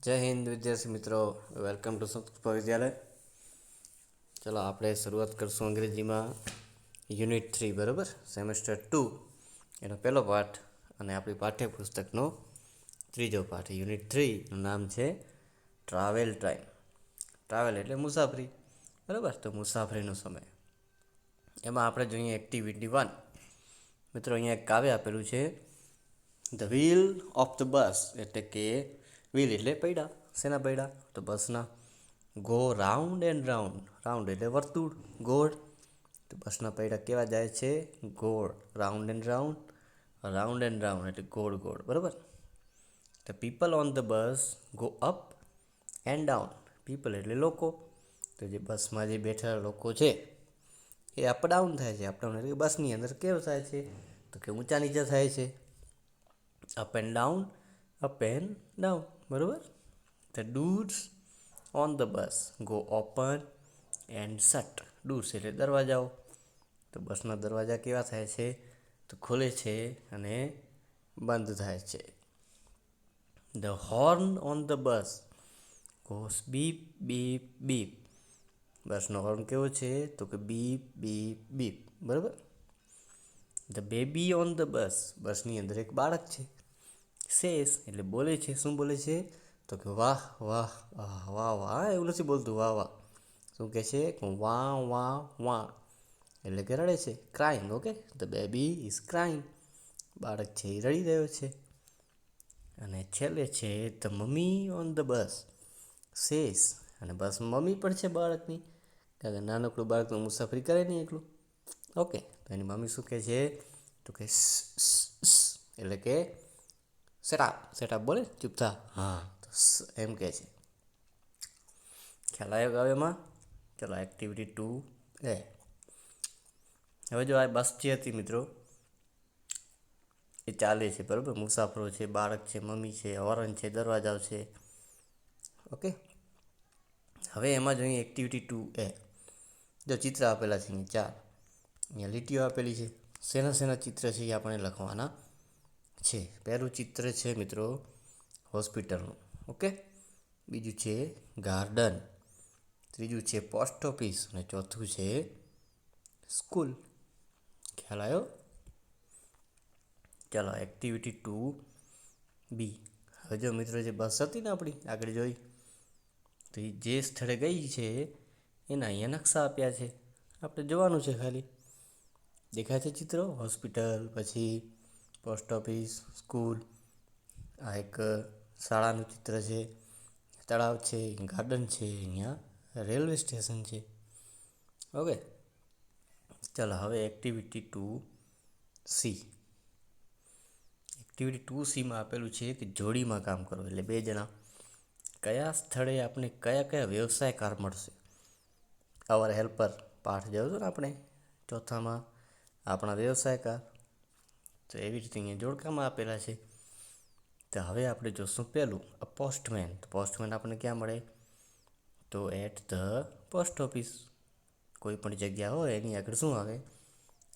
જય હિન્દ વિદ્યાર્થી મિત્રો, વેલકમ ટુ સંસ્કૃત વિદ્યાલય. ચલો આપણે શરૂઆત કરશું અંગ્રેજીમાં યુનિટ 3, બરાબર, સેમેસ્ટર 2 એનો પહેલો પાઠ અને આપણી પાઠ્યપુસ્તકનો ત્રીજો પાઠ. યુનિટ 3નું નામ છે ટ્રાવેલ ટાઈમ. ટ્રાવેલ એટલે મુસાફરી, બરાબર. તો મુસાફરીનો સમય, એમાં આપણે જોઈએ એક્ટિવિટી 1. મિત્રો અહીંયા એક કાવ્ય આપેલું છે, the wheel of the bus, એટલે કે વ્હીલ એટલે પૈડા. શેના પૈડા? તો બસના. Go round and round. Round એટલે વર્તુળ, ગોળ. તો બસના પૈડા કેવા જાય છે? ગોળ. Round and round, round and round એટલે ગોળ ગોળ, બરાબર. The people on the bus go up and down. People એટલે લોકો. તો જે બસમાં જે બેઠેલા લોકો છે એ અપ ડાઉન થાય છે. અપ ડાઉન એટલે બસની અંદર કેવું થાય છે? તો કે ઊંચા નીચે થાય છે. Up and down, up and down, બરાબર. The doors on the bus go open and shut. Doors એટલે દરવાજાઓ. તો બસના દરવાજા કેવા થાય છે? તો ખુલે છે અને બંધ થાય છે. The horn on the bus Gauss beep beep beep. બસનો હોર્ન કેવો છે? તો કે બીપ બીપ બીપ, બરાબર. ધ બેબી ઓન ધ બસ, બસની અંદર એક બાળક છે. સેસ એટલે બોલે છે. શું બોલે છે? તો કે વાહ વાહ વાહ વાહ. એવું નથી બોલતું વાહ વાહ. શું કહે છે? વાહ વાહ વાહ એટલે કે રડે છે. Crying. Okay, the baby is crying. બાળક છે એ રડી રહ્યો છે. અને છેલ્લે છે the mummy on the bus cess, અને બસ મમ્મી પણ છે બાળકની, કારણ કે નાનકડું બાળક તો મુસાફરી કરે નહીં એકલું. ઓકે, તો એની મમ્મી શું કહે છે? તો કે એટલે કે સેટઅપ. સેટઅપ બોલે ચૂપ થા. હા, તો એમ કહે છે. ખ્યાલ આવ્યો કાવ્યમાં? ચલો એક્ટિવિટી 2A. હવે જો આ બસ જે હતી મિત્રો એ ચાલે છે, બરાબર. મુસાફરો છે, બાળક છે, મમ્મી છે, હોર્ન છે, દરવાજાઓ છે. ઓકે, હવે એમાં જોઈએ એક્ટિવિટી 2A. જો ચિત્ર આપેલા છે અહીં 4. અહીંયા લીટીઓ આપેલી છે. શેના શેના ચિત્ર છે એ આપણે લખવાના છે. પહેલું ચિત્ર છે મિત્રો હોસ્પિટલનું. ઓકે, બીજું છે ગાર્ડન, ત્રીજું છે પોસ્ટ ઓફિસ અને ચોથું છે સ્કૂલ. ખ્યાલ આવ્યો? ચાલો એક્ટિવિટી 2B. હવે જો મિત્રો જે બસ હતી ને આપણી આગળ જોઈ, તો એ જે સ્થળે ગઈ છે એના અહીંયા નકશા આપ્યા છે. આપણે જોવાનું છે ખાલી. દેખાય છે ચિત્રો? હોસ્પિટલ, પછી પોસ્ટ ઓફિસ, સ્કૂલ. આ એક શાળાનું ચિત્ર છે. તળાવ છે, ગાર્ડન છે, અહીંયા રેલવે સ્ટેશન છે. ઓકે, ચાલો હવે એક્ટિવિટી 2C. એક્ટિવિટી 2Cમાં આપેલું છે કે જોડીમાં કામ કરો, એટલે 2 જણા. કયા સ્થળે આપણે કયા કયા વ્યવસાયકાર મળશે? અવર હેલ્પર પાઠ જોયો હતો ને આપણે ચોથામાં, આપણા વ્યવસાયકાર. તો એવી રીતે અહીંયા જોડકામાં આપેલા છે. તો હવે આપણે જોશું પહેલું, અ પોસ્ટમેન. તો પોસ્ટમેન આપણને ક્યાં મળે? તો એટ ધ પોસ્ટ ઓફિસ. કોઈ પણ જગ્યા હોય એની આગળ શું આવે?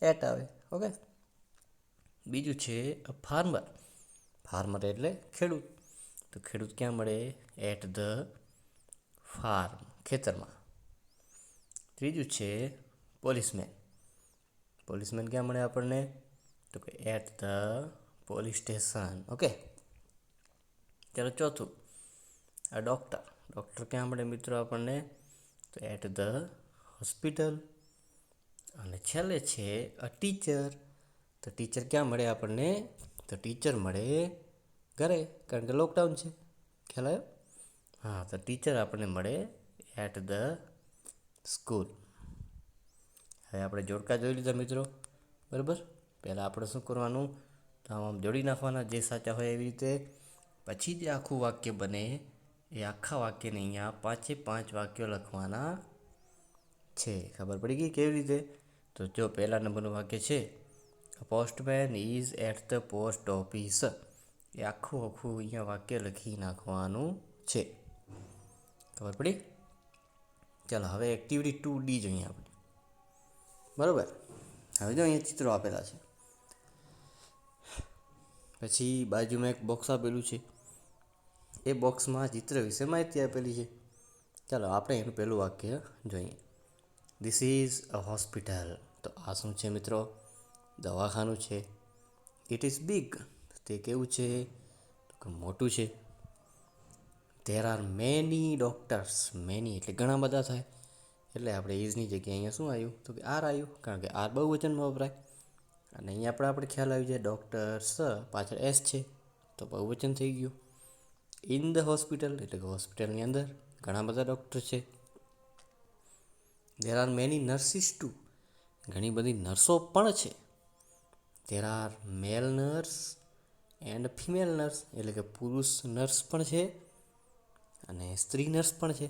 એટ આવે. ઓકે, બીજું છે અ ફાર્મર. ફાર્મર એટલે ખેડૂત. તો ખેડૂત ક્યાં મળે? એટ ધ ફાર્મ, ખેતરમાં. ત્રીજું છે પોલીસમેન. પોલીસમેન ક્યાં મળે આપણને? તો કે at the police station. Okay, ચાલો ચોથું, આ ડૉક્ટર. ડૉક્ટર ક્યાં મળે મિત્રો આપણને? તો એટ ધ હોસ્પિટલ. અને છેલ્લે છે અ ટીચર. તો ટીચર ક્યાં મળે આપણને? તો ટીચર મળે ઘરે, કારણ કે લોકડાઉન છે. ખ્યાલ આવ્યો? હા, તો ટીચર આપણને મળે એટ ધ સ્કૂલ. હવે આપણે જોડકા જોઈ લીધા મિત્રો, બરાબર. પહેલાં આપણે શું કરવાનું? તો આમ જોડી નાખવાના જે સાચા હોય એવી રીતે. પછી જે આખું વાક્ય બને એ આખા વાક્યને અહીંયા 5 વાક્યો લખવાના છે. ખબર પડી ગઈ કેવી રીતે? તો જો પહેલા નંબરનું વાક્ય છે, postman is at the post office. એ આખું અહીંયા વાક્ય લખી નાખવાનું છે. ખબર પડી? ચાલો હવે એક્ટિવિટી 2D જોઈએ આપણે, બરાબર. હવે જો અહીંયા ચિત્રો આપેલા છે, પછી બાજુમાં એક બોક્સ આપેલું છે. એ બોક્સમાં ચિત્ર વિશે માહિતી આપેલી છે. ચાલો આપણે એનું પહેલું વાક્ય જોઈએ. This is a hospital. તો આ શું છે મિત્રો? દવાખાનું છે. It is big. તે કેવું છે? તો કે મોટું છે. There are many doctors. Many એટલે ઘણા બધા થાય, એટલે આપણે ઇઝની જગ્યાએ અહીંયા શું આવ્યું? તો કે આર આવ્યું, કારણ કે આર બહુવચનમાં વપરાય. અને અહીંયા આપણે ખ્યાલ આવી જાય ડૉક્ટર્સ, પાછળ એસ છે તો બહુવચન થઈ ગયું. ઇન ધ હોસ્પિટલ એટલે કે હોસ્પિટલની અંદર ઘણા બધા ડૉક્ટર છે. There are many nurses too. ઘણી બધી નર્સો પણ છે. There are male nurse and female nurse એટલે કે પુરુષ નર્સ પણ છે અને સ્ત્રી નર્સ પણ છે.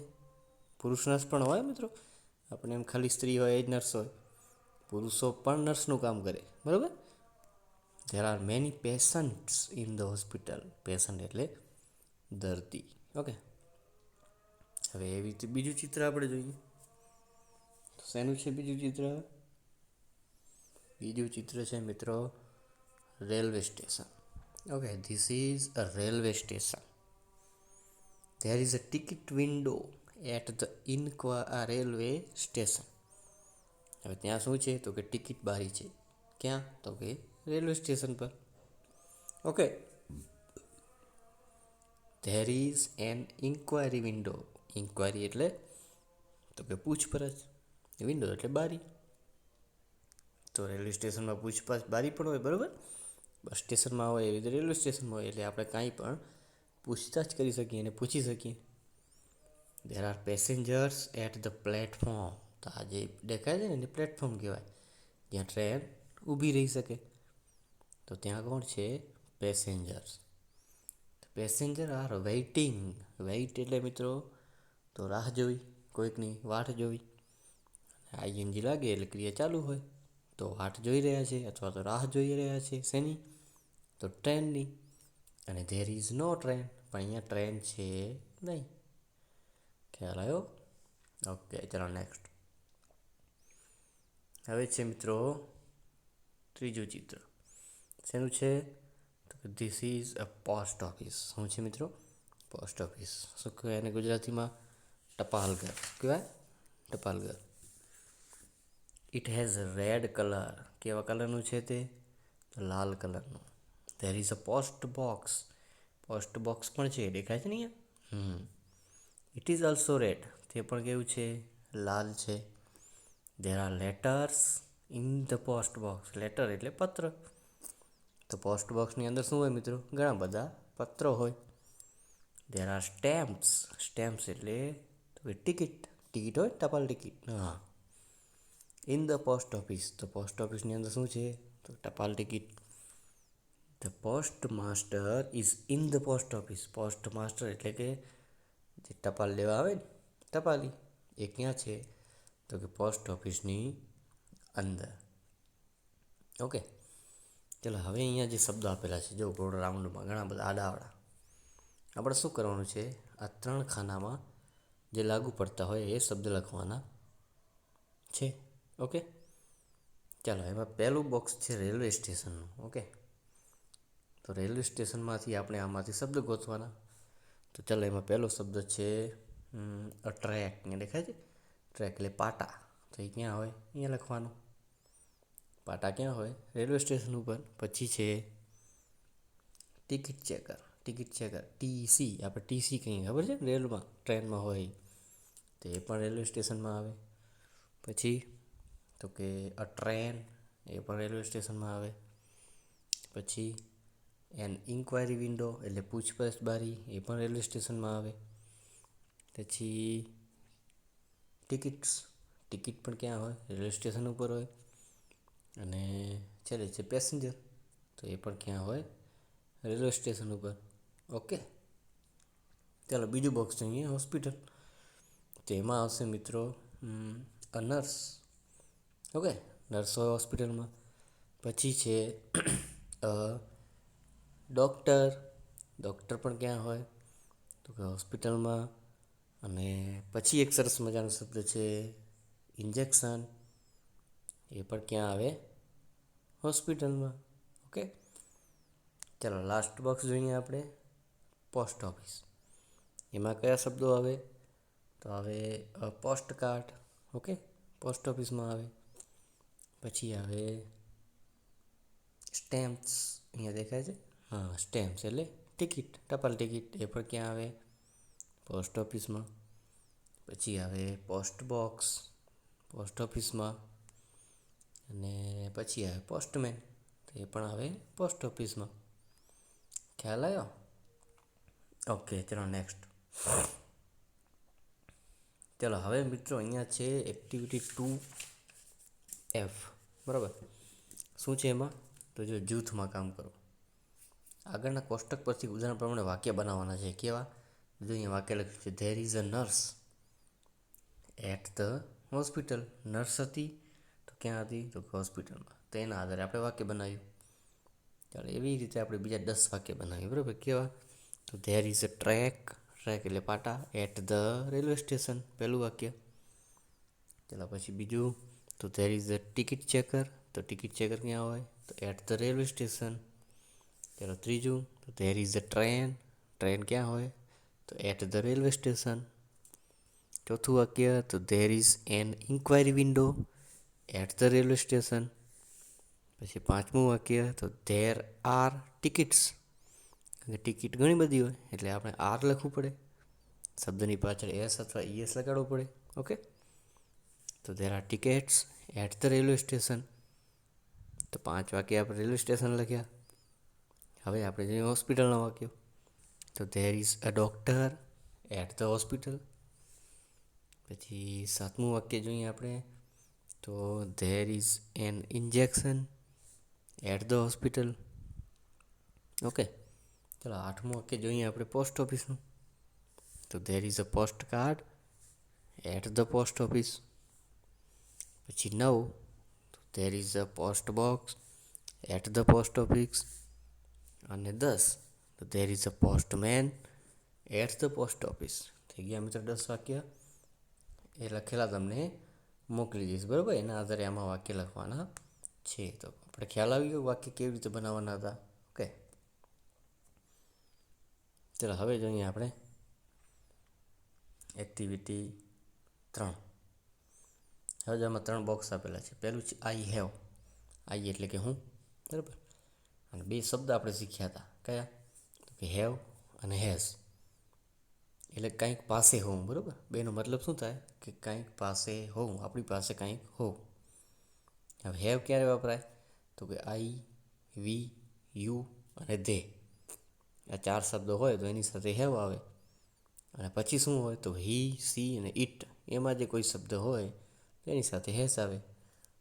પુરુષ નર્સ પણ હોય મિત્રો, આપણે એમ ખાલી સ્ત્રી હોય એ જ નર્સ હોય. પુરુષો પણ નર્સનું કામ કરે, બરાબર. There are many patients in the hospital. Patient એટલે દર્દી. ઓકે, હવે એવી રીતે બીજું ચિત્ર આપણે જોઈએ. શેનું છે બીજું ચિત્ર? બીજું ચિત્ર છે મિત્રો railway station. Okay, this is a railway station. There is a ticket window at the railway station. હવે ત્યાં શું છે? તો કે ટિકિટ બારી છે. ક્યાં? તો કે રેલવે સ્ટેશન પર. Okay, there is an inquiry window. Inquiry એટલે તો કે પૂછપરછ. વિન્ડો એટલે બારી. તો રેલવે સ્ટેશનમાં પૂછપરછ બારી પણ હોય, બરાબર. બસ સ્ટેશનમાં હોય એવી રીતે રેલવે સ્ટેશનમાં હોય, એટલે આપણે કાંઈ પણ પૂછતાછ કરી શકીએ અને પૂછી શકીએ. There are passengers at the platform. તો આ જે દેખાય છે ને એને પ્લેટફોર્મ કહેવાય, જ્યાં ટ્રેન ઊભી રહી શકે. તો ત્યાં કોણ છે? Passengers. Passenger are waiting. Wait એટલે મિત્રો તો રાહ જોવી, કોઈકની વાટ જોવી. આઈએનજી લાગે એટલે ક્રિયા ચાલુ હોય, તો વાટ જોઈ રહ્યા છે અથવા તો રાહ જોઈ રહ્યા છે. શેની? તો ટ્રેનની. અને ધેર ઇઝ નો ટ્રેન. પણ અહીંયા ટ્રેન છે નહીં. ખ્યાલ આવ્યો? ઓકે, ચાલો નેક્સ્ટ. હવે છે મિત્રો ત્રીજું ચિત્ર. શેનું છે? તો કે this is a post office. શું છે મિત્રો? Post office. શું કહેવાય એને ગુજરાતીમાં? ટપાલઘર કહેવાય. ટપાલઘર. It has red colour. કેવા કલરનું છે તે? લાલ કલરનું. There is a post box. Post box પણ છે, દેખાય છે ને અહીંયા? It is also red. તે પણ કેવું છે? લાલ છે. There are letters in the post box. Letter એટલે પત્ર. તો પોસ્ટ બોક્સની અંદર શું હોય મિત્રો? ઘણા બધા પત્રો હોય. There are stamps. સ્ટેમ્પ્સ એટલે ટિકિટ. ટિકિટ હોય, ટપાલ ટિકિટ. હા. In the post office. તો પોસ્ટ ઓફિસની અંદર શું છે? તો ટપાલ ticket. The post master is in the post office. Post master એટલે કે જે ટપાલ લેવા આવે ને ટપાલી, એ ક્યાં છે? તો કે પોસ્ટ ઓફિસની અંદર. ઓકે, ચાલો હવે અહીંયા જે શબ્દો આપેલા છે જો ગોળ રાઉન્ડમાં ઘણા બધા આડાવાળા, આપણે શું કરવાનું છે? આ 3 ખાનામાં જે લાગુ પડતા હોય એ શબ્દ લખવાના છે. ઓકે, ચાલો એમાં પહેલું બોક્સ છે રેલવે સ્ટેશનનું. ઓકે, તો રેલવે સ્ટેશનમાંથી આપણે આમાંથી શબ્દ ગોતવાના. તો ચાલો એમાં પહેલો શબ્દ છે અ ટ્રેક. અહીંયા દેખાય છે ટ્રેક એટલે પાટા. તો એ ક્યાં હોય? અહીંયા લખવાનું. પાટા ક્યાં હોય? રેલવે સ્ટેશન ઉપર. પછી છે ticket checker. Ticket checker TC, આપણે ટીસી કહીએ, ખબર છે? રેલમાં ટ્રેનમાં હોય તો એ પણ રેલવે સ્ટેશનમાં આવે. પછી તો કે અ ટ્રેન, એ પણ રેલવે સ્ટેશનમાં આવે. પછી એન ઇન્ક્વાયરી વિન્ડો એટલે પૂછપરછ બારી, એ પણ રેલવે સ્ટેશનમાં આવે. પછી ટિકિટ્સ, ટિકિટ પણ ક્યાં હોય? રેલવે સ્ટેશન ઉપર હોય. અને છેલ્લે છે પેસેન્જર, તો એ પણ ક્યાં હોય? રેલવે સ્ટેશન ઉપર. ઓકે, ચાલો બીજું બોક્સ જોઈએ હોસ્પિટલ. તો એમાં આવશે મિત્રો અ નર્સ. ઓકે, નર્સ હોય હોસ્પિટલમાં. પછી છે ડૉક્ટર. ડૉક્ટર પણ ક્યાં હોય? તો કે હોસ્પિટલમાં. અને પછી એક સરસ મજાનો શબ્દ છે ઇન્જેક્શન. એ પણ ક્યાં આવે? હોસ્પિટલમાં. ઓકે, ચાલો લાસ્ટ બોક્સ જોઈએ આપણે પોસ્ટ ઓફિસ. એમાં કયા શબ્દો આવે? તો આવે પોસ્ટ કાર્ડ, ઓકે, પોસ્ટ ઓફિસમાં આવે. પછી આવે સ્ટેમ્પ્સ, અહીંયા દેખાય છે, હા સ્ટેમ્પ્સ એટલે ટિકિટ, ટપાલ ટિકિટ, એ પણ ક્યાં આવે? પોસ્ટ ઓફિસમાં. પછી આવે પોસ્ટ બોક્સ, પોસ્ટ ઓફિસમાં. અને પછી આવે પોસ્ટમેન, તો એ પણ આવે પોસ્ટ ઓફિસમાં. ખ્યાલ આવ્યો? ઓકે, ચલો નેક્સ્ટ. ચલો હવે મિત્રો અહીંયા છે એક્ટિવિટી 2F, બરાબર. શું છે એમાં? તો જો જૂથમાં કામ કરો. આગળના કોષ્ટક પરથી ઉદાહરણ પ્રમાણે વાક્ય બનાવવાના છે. કેવા? જો અહીંયા વાક્ય લખ્યું છે, there is a nurse at the hospital. Nurse હતી તો ક્યાં હતી? તો હોસ્પિટલમાં. તો એના આધારે આપણે વાક્ય બનાવ્યું. ચાલો એવી રીતે આપણે બીજા 10 વાક્ય બનાવીએ, બરાબર. કેવા? તો there is a track, track એટલે પાટા, એટ ધ રેલવે સ્ટેશન, પહેલું વાક્ય. ચાલો પછી બીજું, તો there is a ticket checker, તો ટિકિટ ચેકર ક્યાં હોય? તો એટ ધ રેલવે સ્ટેશન. ચાલો ત્રીજું, તો there is a train, train ક્યાં હોય? તો એટ ધ રેલવે સ્ટેશન. ચોથું વાક્ય, તો there is an inquiry window at the railway station. પછી પાંચમું વાક્ય, તો ધેર આર ટિકિટ્સ, ટિકિટ ઘણી બધી હોય એટલે આપણે આર લખવું પડે, શબ્દની પાછળ એસ અથવા ઈએસ લગાડવો પડે, ઓકે. તો there are tickets at the railway station. તો 5 વાક્ય આપણે રેલવે સ્ટેશન લખ્યા. હવે આપણે જોઈએ હોસ્પિટલના વાક્યો. તો there is a doctor at the hospital. પછી 7મું વાક્ય જોઈએ આપણે, તો there is an injection at the hospital, okay. ચલો 8મું વાક્ય જોઈએ આપણે પોસ્ટ ઓફિસનું. તો there is a post card at the post office. પછી 9, તો there is a post box at the post office. અને 10, તો there is a postman at the post office. થઈ ગયા મિત્રો 10 વાક્ય. એ લખેલા તમને મોકલી દઈશ, બરાબર. એના આધારે આમાં વાક્ય લખવાના છે. તો આપણે ખ્યાલ આવી ગયો વાક્ય કેવી રીતે બનાવવાના હતા, ઓકે. ચલો હવે જોઈએ આપણે એક્ટિવિટી 3. હવે આમાં 3 બોક્સ આપેલા છે. પહેલું છે આઈ હેવ, આઈ એટલે કે હું, બરાબર. અને 2 શબ્દ આપણે શીખ્યા હતા, કયા? તો કે હેવ અને હેઝ, એટલે કંઈક પાસે હોવું, બરાબર. બેનો મતલબ શું થાય? કે કંઈક પાસે હોવું, આપણી પાસે કંઈક હોવું. હવે હેવ ક્યારે વપરાય? તો કે આઈ, વી, યુ અને ધે, આ 4 શબ્દો હોય તો એની સાથે હેવ આવે. અને પછી શું હોય? તો હી, સી અને ઇટ, એમાં જે કોઈ શબ્દ હોય એની સાથે હેઝ આવે.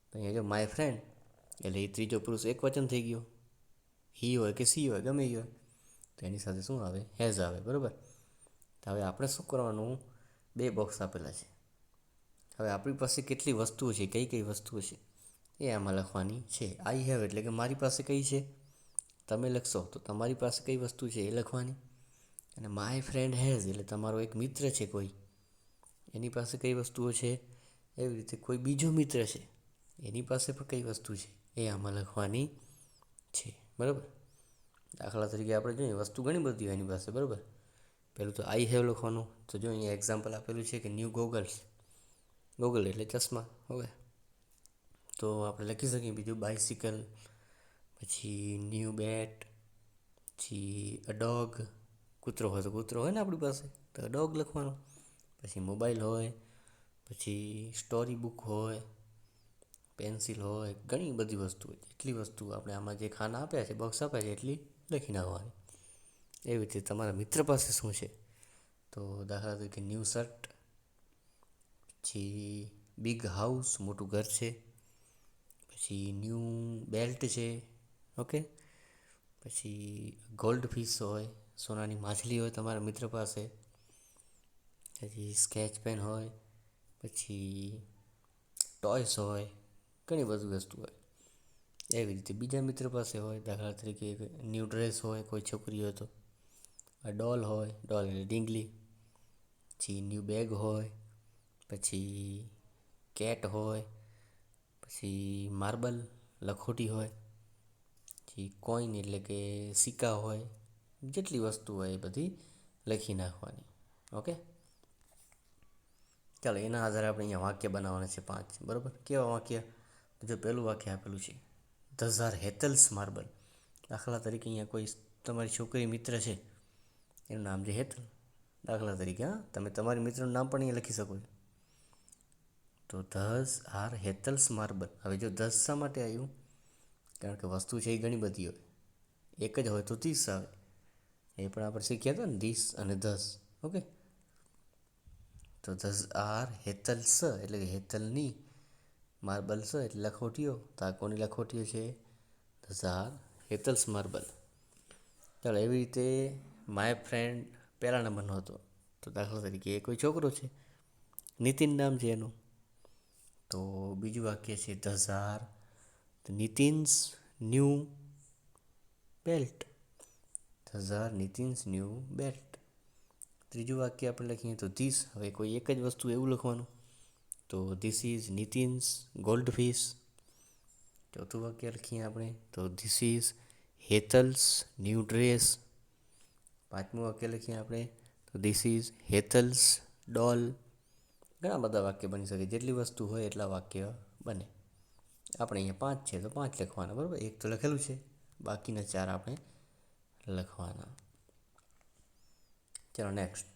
તો અહીંયા જો માય ફ્રેન્ડ એટલે એ ત્રીજો પુરુષ એક વચન થઈ ગયો. હી હોય કે સી હોય, ગમે એ હોય, તો એની સાથે શું આવે? હેઝ આવે, બરાબર. તો હવે આપણે શું કરવાનું? 2 બોક્સ આપેલા છે. હવે આપણી પાસે કેટલી વસ્તુઓ છે, કઈ કઈ વસ્તુઓ છે એ આમાં લખવાની છે. આઈ હેવ એટલે કે મારી પાસે કઈ છે, તમે લખશો તો તમારી પાસે કઈ વસ્તુ છે એ લખવાની. અને માય ફ્રેન્ડ હેઝ એટલે તમારો એક મિત્ર છે કોઈ, એની પાસે કઈ વસ્તુઓ છે. એવી રીતે કોઈ બીજો મિત્ર છે, એની પાસે પણ કઈ વસ્તુ છે એ આમાં લખવાની છે, બરાબર. દાખલા તરીકે આપણે જોઈએ વસ્તુ ઘણી બધી હોય એની પાસે, બરાબર. પહેલું તો આઈ હેવ લખવાનું. તો જો અહીંયા એક્ઝામ્પલ આપેલું છે કે ન્યૂ ગોગલ્સ, ગોગલ એટલે ચશ્મા, ઓકે. તો આપણે લખી શકીએ બીજું બાઇસિકલ, પછી ન્યૂ બેટ, પછી અ ડોગ, કૂતરો હોય તો કૂતરો હોય ને આપણી પાસે, તો ડોગ લખવાનો. પછી મોબાઈલ હોય, પછી સ્ટોરી બુક હોય, પેન્સિલ હોય, ઘણી બધી વસ્તુ હોય. એટલી વસ્તુ આપણે આમાં જે ખાના આપ્યા છે, બોક્સ આપ્યા છે, એટલી લખી નાખવાની. એવી રીતે તમારા મિત્ર પાસે શું છે? તો દાખલા તરીકે ન્યૂ શર્ટ, પછી બિગ હાઉસ, મોટું ઘર છે, પછી ન્યૂ બેલ્ટ છે, ઓકે. પછી ગોલ્ડ ફિશ હોય, સોનાની માછલી હોય તમારા મિત્ર પાસે. પછી સ્કેચ પેન હોય, પછી ટોયસ હોય, ઘણી બધી વસ્તુ હોય. એવી રીતે બીજા મિત્ર પાસે હોય, દાખલા તરીકે ન્યૂ ડ્રેસ હોય કોઈ છોકરી હોય તો, ડોલ હોય, ડોલ એટલે ડીંગલી. પછી ન્યૂ બેગ હોય, પછી કેટ હોય, પછી માર્બલ લખોટી હોય, પછી કોઈન એટલે કે સિક્કા હોય. જેટલી વસ્તુ હોય એ બધી લખી નાખવાની, ઓકે, ચાલો એના આધારે આપણે અહીંયા વાક્ય બનાવવાના છે 5, બરાબર. કેવા વાક્ય? જો પહેલું વાક્ય આપેલું છે, ધઝ આર હેતલ્સ માર્બલ. દાખલા તરીકે અહીંયા કોઈ તમારી છોકરી મિત્ર છે, એનું નામ છે હેતલ. દાખલા તરીકે તમે તમારી મિત્રનું નામ પણ અહીંયા લખી શકો છો. તો ધઝ આર હેતલ્સ માર્બલ. હવે જો ધઝ શા માટે આવ્યું? કારણ કે વસ્તુ છે એ ઘણી બધી હોય, એક જ હોય તો ધીસ આવે. એ પણ આપણે શીખ્યા હતા ને, ધીસ અને ધઝ. ઓકે, તો ધઝ આર હેતલ્સ એટલે કે હેતલની, માર્બલ્સ એટલે લખોટીઓ. તો આ કોની લખોટીઓ છે? These R Hetal's marble. ચાલો, એવી રીતે માય ફ્રેન્ડ પહેલા નંબરનો હતો. તો દાખલા તરીકે એ કોઈ છોકરો છે, નીતિન નામ છે એનું. તો બીજું વાક્ય છે, these are Nitin's new belt. These are Nitin's new belt. ત્રીજું વાક્ય આપણે લખીએ તો ધીસ. હવે કોઈ એક જ વસ્તુ એવું લખવાનું, તો ધીસ ઇઝ નીતિન્સ ગોલ્ડ ફિશ. ચોથું વાક્ય લખીએ આપણે તો this is Hetal's new dress. પાંચમું વાક્ય લખીએ આપણે તો ધીસ ઇઝ હેતલ્સ ડોલ. ઘણા બધા વાક્ય બની શકે, જેટલી વસ્તુ હોય એટલા વાક્ય બને. આપણે અહીંયા 5 છે તો 5 લખવાના, બરાબર. એક તો લખેલું છે, બાકીના 4 આપણે લખવાના. ચાલો નેક્સ્ટ.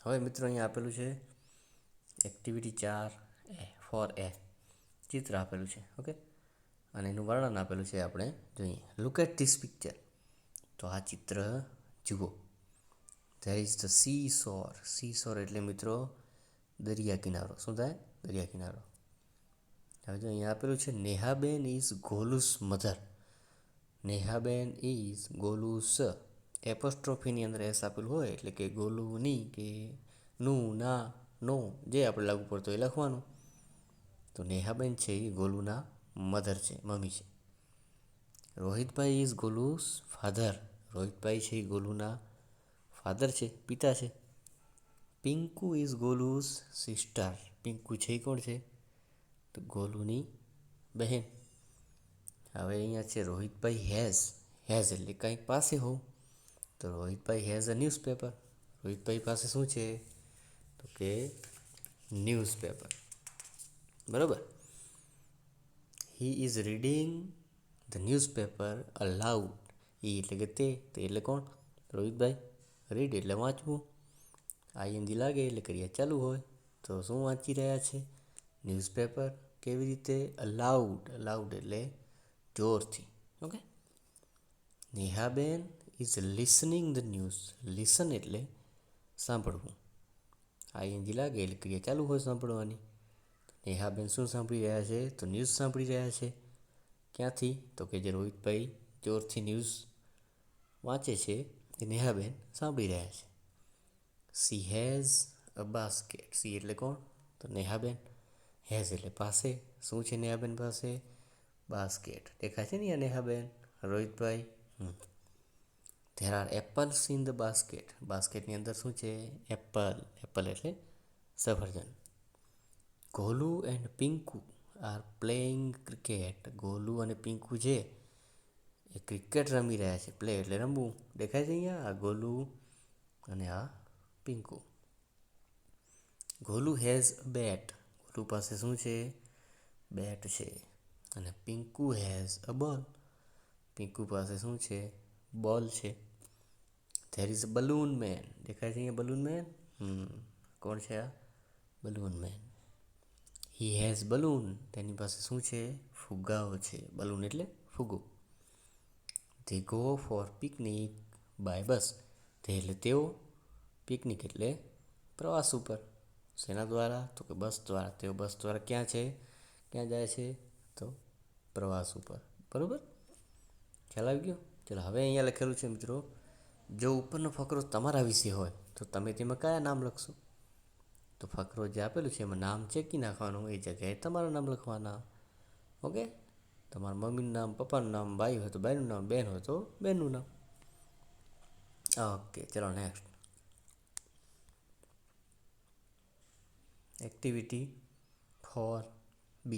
હવે મિત્રો અહીંયા આપેલું છે એક્ટિવિટી 4A. ચિત્ર આપેલું છે, ઓકે, અને એનું વર્ણન આપેલું છે. આપણે જોઈએ, લુક એટ ધીસ પિક્ચર. તો આ ચિત્ર જુઓ. There is the sea shore. Sea shore એટલે મિત્રો દરિયા કિનારો. શું થાય? દરિયા કિનારો. હવે જો અહીંયા આપેલું છે, Nehaben is Golu's mother. Nehaben is Golu's. એપોસ્ટ્રોફીની અંદર એસ આપેલું હોય એટલે કે ગોલુની કે નું, ના, નો, જે આપણે લાગુ પડતો એ લખવાનું. તો નેહાબેન છે એ ગોલુના મધર છે, મમ્મી છે. રોહિતભાઈ ઇઝ ગોલુસ ફાધર. રોહિતભાઈ છે એ ગોલુના ફાધર છે, પિતા છે. Pinku is Golu's sister. પિંકુ છે એ કોણ છે? તો ગોલુની બહેન. હવે અહીંયા છે રોહિતભાઈ હેઝ. હેઝ એટલે કંઈક પાસે હોવું. તો રોહિતભાઈ હેઝ અ ન્યૂઝપેપર. રોહિતભાઈ પાસે શું છે? તો કે ન્યૂઝપેપર, બરાબર. He is reading the newspaper aloud. એ એટલે કે તે એટલે કોણ? રોહિતભાઈ. રીડ એટલે વાંચવું. આઈએનજી લાગે એટલે ક્રિયા ચાલુ હોય. તો શું વાંચી રહ્યા છે? ન્યૂઝપેપર. કેવી રીતે? અલાઉડ. અલાઉડ એટલે જોરથી. Okay. Nehaben is listening the news. Listen એટલે સાંભળવું. આઈએનજી લાગે એટલે ક્રિયા ચાલુ હોય સાંભળવાની. નેહાબેન શું સાંભળી રહ્યા છે? તો ન્યૂઝ સાંભળી રહ્યા છે. ક્યાંથી? તો કે જે રોહિતભાઈ જોરથી ન્યૂઝ વાંચે છે એ નેહાબેન સાંભળી રહ્યા છે. She has a basket. C એટલે કોણ? તો નેહાબેન. હેઝ એટલે પાસે. શું છે નેહાબેન પાસે? બાસ્કેટ. દેખાય છે ને અહીંયા Nehaben, Rohitbhai. There are apples in the basket. બાસ્કેટની અંદર શું છે? એપલ. એપલ એટલે સફરજન. Golu and Pinku are playing cricket. Golu અને પિંકુ છે એ ક્રિકેટ રમી રહ્યા છે. પ્લે એટલે રમવું. દેખાય છે અહીંયા આ ગોલુ અને આ પિંકુ. ગોલુ હેઝ અ બેટ. ગોલુ પાસે શું છે? બેટ છે. અને પિંકુ હેઝ અ બોલ. પિંકુ પાસે શું છે? બોલ છે. There is a balloon man. દેખાય છે અહીંયા બલૂન મેન? કોણ છે આ? Balloon man. He has balloon. તેની પાસે શું છે? ફુગ્ગાઓ છે. બલૂન એટલે ફુગ્ગો. They go for picnic by bus. તે એટલે તેઓ, પિકનિક એટલે પ્રવાસ ઉપર. શેના દ્વારા? તો કે બસ દ્વારા. તેઓ બસ દ્વારા ક્યાં છે? ક્યાં જાય છે? તો પ્રવાસ ઉપર, બરાબર. ખ્યાલ આવી ગયો? ચાલો, હવે અહીંયા લખેલું છે મિત્રો, જો ઉપરનો ફકરો તમારા વિશે હોય તો તમે તેમાં કયા નામ લખશો? તો ફકરો જે આપેલું છે એમાં નામ ચેકી નાખવાનું, એ જગ્યાએ તમારા નામ લખવાના. ઓકે. તમારા મમ્મીનું નામ, પપ્પાનું નામ, ભાઈ હોય તો ભાઈનું નામ, બહેન હોય તો બહેનનું નામ. ઓકે, ચલો નેક્સ્ટ. Activity 4B.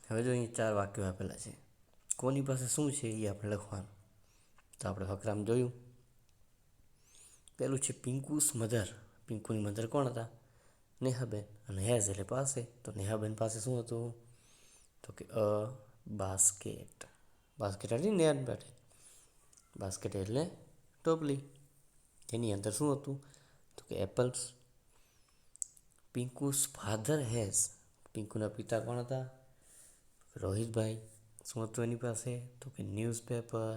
હવે જો અહીં 4 વાક્યો આપેલા છે. કોની પાસે શું છે એ આપણે લખવાનું. તો આપણે ફકરામાં જોયું. પહેલું છે પિંકુસ મધર. પિંકુની મધર કોણ હતા? નેહાબેન. અને હેઝ એટલે પાસે, તો નેહાબેન પાસે શું હતું? તો કે અ બાસ્કેટ. બાસ્કેટ હતી નેહાબેન પાસે. બાસ્કેટ એટલે ટોપલી. એની અંદર શું હતું? તો કે એપલ્સ. Pinku's father has. પિંકુના પિતા કોણ હતા? રોહિતભાઈ. શું હતું એની પાસે? તો કે ન્યૂઝપેપર.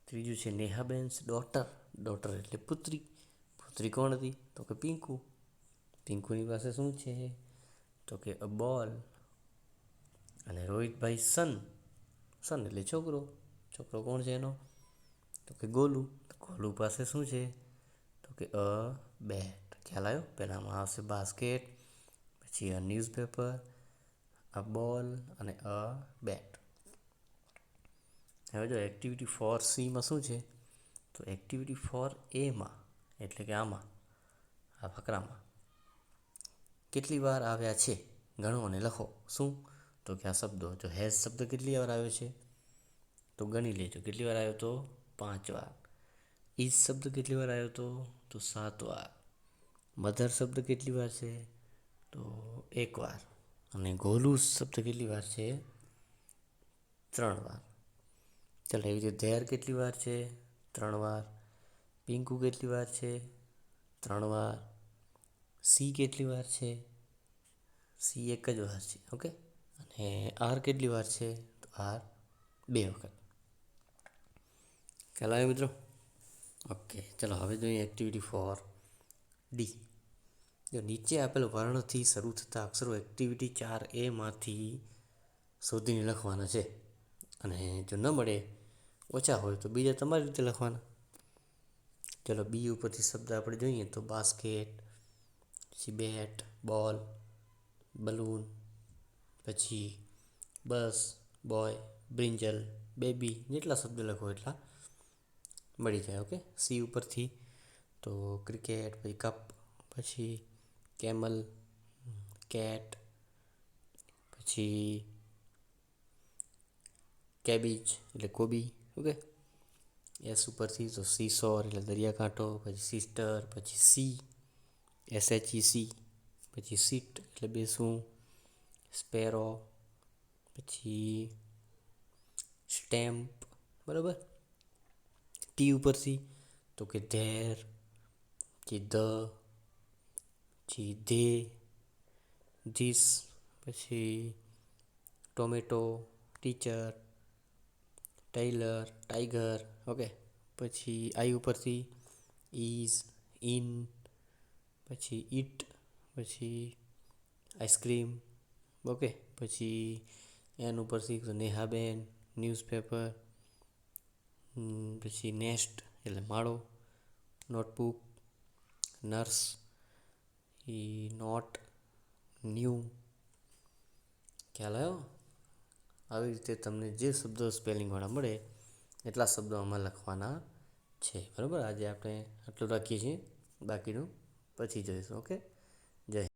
ત્રીજું છે નેહાબેન્સ ડોટર. ડોટર એટલે પુત્રી. પુત્રી કોણ હતી? તો કે પિંકુ. પિંકુની પાસે શું છે? તો કે અ બોલ. અને રોહિતભાઈ સન. સન એટલે છોકરો. છોકરો કોણ છે એનો? તો કે ગોલુ. ગોલુ પાસે શું છે? તો કે અ બેટ. ખ્યાલ આવ્યો? પહેલામાં આવશે બાસ્કેટ, પછી અ ન્યૂઝપેપર, અ બોલ અને અ બેટ. હવે જો એક્ટિવિટી 4C શું છે? તો એક્ટિવિટી 4A એટલે કે આમાં, આ ફકરામાં કેટલી વાર આવ્યા છે ગણો અને લખો. શું? તો કે આ શબ્દો. જો હેઝ શબ્દ કેટલી વાર આવ્યો છે? તો ગણી લેજો. કેટલી વાર આવ્યો? તો 5 વાર. ઇઝ શબ્દ કેટલી વાર આવ્યો? તો 7 વાર. મધર શબ્દ કેટલી વાર છે? તો 1 વાર. અને ગોલુ શબ્દ કેટલી વાર છે? 3 વાર. ચાલો એવી રીતે ધેર કેટલી વાર છે? 3 વાર. પિંકુ કેટલી વાર છે? 3 વાર. સી કેટલી વાર છે? સી 1 જ વાર છે. ઓકે. અને આર કેટલી વાર છે? તો આર 2 વખત. ખ્યાલ આવ્યો મિત્રો? ઓકે. ચાલો હવે જોઈએ એક્ટિવિટી 4D. જો નીચે આપેલ વર્ણથી શરૂ થતા અક્ષરો એક્ટિવિટી 4A માંથી શોધીને લખવાના છે. અને જો ન મળે, ઓછા હોય તો બીજા તમારી રીતે લખવાના. ચલો બી ઉપરથી શબ્દ આપણે જોઈએ તો બાસ્કેટ, પછી બેટ, બોલ, બલૂન, પછી બસ, બોય, બ્રિંજલ, બેબી, જેટલા શબ્દ લખો એટલા મળી જાય. ઓકે. સી ઉપરથી તો ક્રિકેટ, પછી કપ, પછી કેમલ, કેટ, પછી કેબીજ એટલે કોબી. ઓકે. એસ ઉપરથી તો સીસોર એટલે દરિયાકાંઠો, પછી સિસ્ટર, પછી સી, SHEC, પછી સીટ એટલે બેસવું, સ્પેરો, પછી સ્ટેમ્પ. બરાબર. ટી ઉપરથી તો કે ધેર, પછી ધ, પછી ધે, ધીસ, પછી ટોમેટો, ટીચર, ટાઈલર, ટાઈગર. ઓકે. પછી આઈ ઉપરથી ઇઝ, ઇન, પછી ઈટ, પછી આઈસ્ક્રીમ. ઓકે. પછી એન ઉપરથી તો નેહાબેન, ન્યૂઝપેપર, પછી નેસ્ટ એટલે માળો, નોટબુક, નર્સ, નોટ, ન્યૂ. ખ્યાલ આવ્યો? આવી રીતે તમને જે શબ્દો સ્પેલિંગવાળા મળે એટલા શબ્દો આમાં લખવાના છે. બરાબર. આજે આપણે આટલું રાખીએ છીએ. બાકીનું પછી જોઈશું. ઓકે. જય